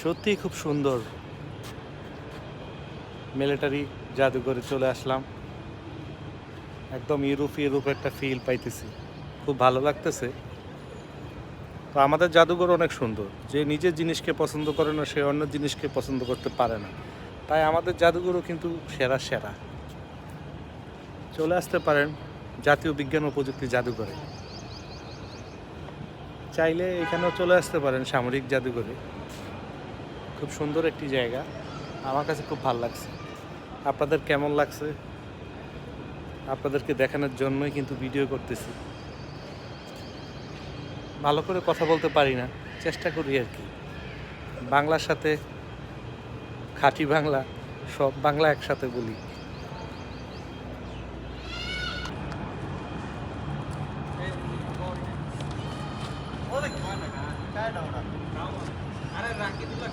সত্যিই খুব সুন্দর। মিলিটারি জাদুঘরে চলে আসলাম। একদম ইউরোপ একটা ফিল পাইতেছি, খুব ভালো লাগতেছে। তো আমাদের জাদুঘর অনেক সুন্দর। যে নিজের জিনিসকে পছন্দ করে না, সে অন্য জিনিসকে পছন্দ করতে পারে না। তাই আমাদের জাদুঘরও কিন্তু সেরা সেরা। চলে আসতে পারেন জাতীয় বিজ্ঞান ও প্রযুক্তি জাদুঘরে। চাইলে এখানেও চলে আসতে পারেন সামরিক জাদুঘরে। খুব সুন্দর একটি জায়গা, আমার কাছে খুব ভালো লাগছে। আপনাদের কেমন লাগছে? আপনাদেরকে দেখানোর জন্যই কিন্তু ভিডিও করতেছি। ভালো করে কথা বলতে পারি না, চেষ্টা করি আর কি। বাংলার সাথে খাঁটি বাংলা, সব বাংলা একসাথে বলি। काय डावडा अरे राखी तुला